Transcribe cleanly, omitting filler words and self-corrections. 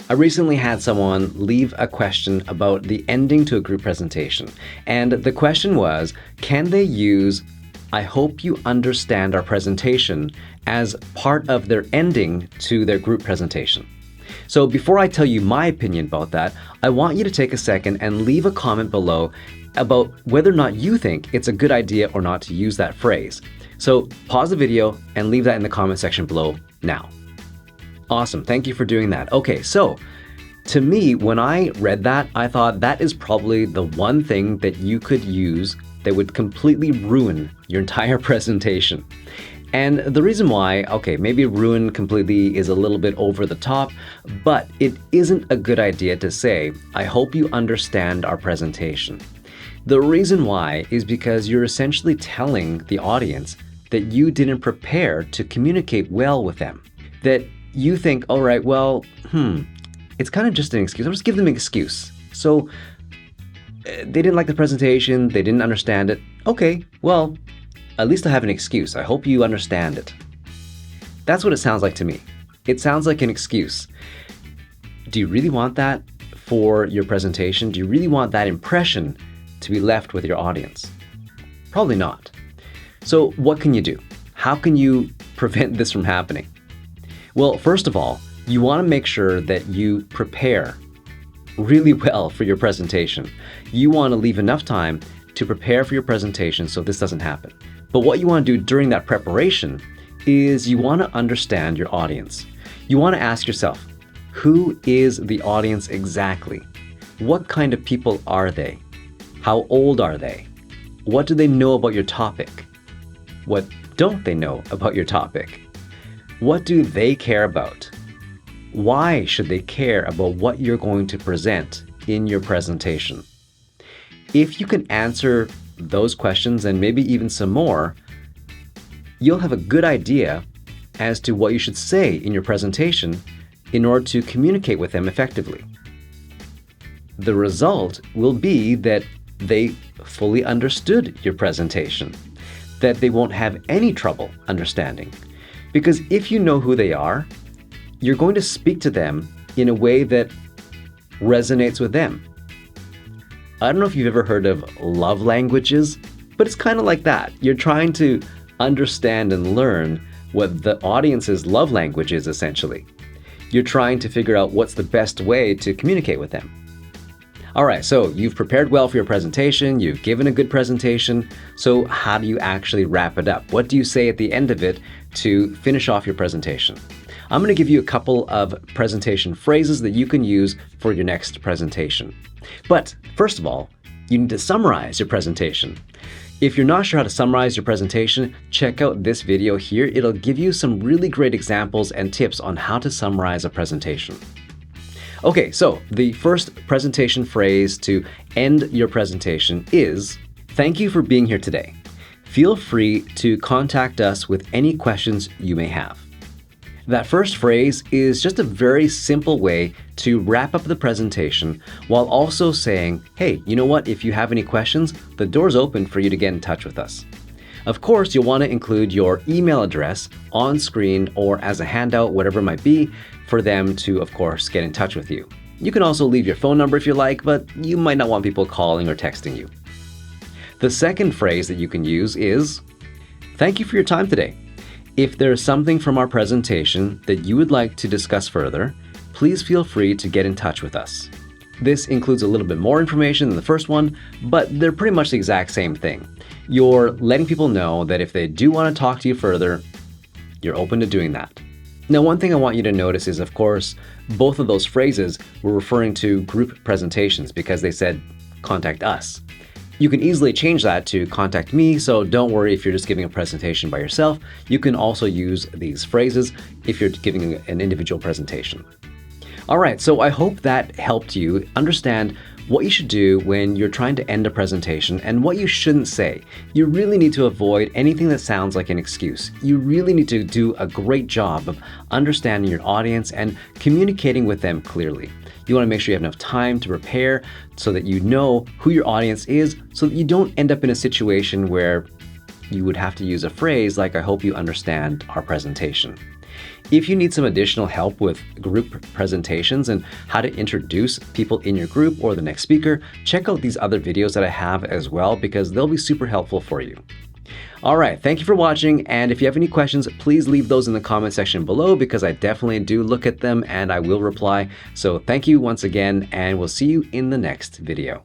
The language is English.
I recently had someone leave a question about the ending to a group presentation. And the question was, can they use "I hope you understand our presentation" as part of their ending to their group presentation? So before I tell you my opinion about that, I want you to take a second and leave a comment below about whether or not you think it's a good idea or not to use that phrase. So pause the video and leave that in the comment section below now. Awesome, thank you for doing that. Okay, so to me, when I read that, I thought that is probably the one thing that you could use that would completely ruin your entire presentation. And the reason why, okay, maybe ruin completely is a little bit over the top, but it isn't a good idea to say, "I hope you understand our presentation." The reason why is because you're essentially telling the audience that you didn't prepare to communicate well with them. That you think, all right, well, it's kind of just an excuse. I'll just give them an excuse. So they didn't like the presentation, they didn't understand it. Okay, well, at least I have an excuse. I hope you understand it. That's what it sounds like to me. It sounds like an excuse. Do you really want that for your presentation? Do you really want that impression to be left with your audience? Probably not. So what can you do? How can you prevent this from happening? Well, first of all, you want to make sure that you prepare really well for your presentation. You want to leave enough time to prepare for your presentation so this doesn't happen. But what you want to do during that preparation is you want to understand your audience. You want to ask yourself, who is the audience exactly? What kind of people are they? How old are they? What do they know about your topic? What don't they know about your topic? What do they care about? Why should they care about what you're going to present in your presentation? If you can answer those questions and maybe even some more, you'll have a good idea as to what you should say in your presentation in order to communicate with them effectively. The result will be that they fully understood your presentation, that they won't have any trouble understanding. Because if you know who they are, you're going to speak to them in a way that resonates with them. I don't know if you've ever heard of love languages, but it's kind of like that. You're trying to understand and learn what the audience's love language is, essentially. You're trying to figure out what's the best way to communicate with them. All right, so you've prepared well for your presentation, you've given a good presentation, so how do you actually wrap it up? What do you say at the end of it to finish off your presentation? I'm going to give you a couple of presentation phrases that you can use for your next presentation. But first of all, you need to summarize your presentation. If you're not sure how to summarize your presentation, check out this video here. It'll give you some really great examples and tips on how to summarize a presentation. Okay, so the first presentation phrase to end your presentation is, "Thank you for being here today. Feel free to contact us with any questions you may have." That first phrase is just a very simple way to wrap up the presentation while also saying, hey, you know what? If you have any questions, the door's open for you to get in touch with us. Of course, you'll want to include your email address on screen or as a handout, whatever it might be, for them to, of course, get in touch with you. You can also leave your phone number if you like, but you might not want people calling or texting you. The second phrase that you can use is, "Thank you for your time today. If there is something from our presentation that you would like to discuss further, please feel free to get in touch with us." This includes a little bit more information than the first one, but they're pretty much the exact same thing. You're letting people know that if they do want to talk to you further, you're open to doing that. Now, one thing I want you to notice is, of course, both of those phrases were referring to group presentations because they said, "Contact us." You can easily change that to "contact me," so don't worry if you're just giving a presentation by yourself. You can also use these phrases if you're giving an individual presentation. All right, so I hope that helped you understand what you should do when you're trying to end a presentation and what you shouldn't say. You really need to avoid anything that sounds like an excuse. You really need to do a great job of understanding your audience and communicating with them clearly. You want to make sure you have enough time to prepare so that you know who your audience is, so that you don't end up in a situation where you would have to use a phrase like, "I hope you understand our presentation." If you need some additional help with group presentations and how to introduce people in your group or the next speaker, check out these other videos that I have as well, because they'll be super helpful for you. All right, thank you for watching, and if you have any questions, please leave those in the comment section below, because I definitely do look at them and I will reply. So thank you once again, and we'll see you in the next video.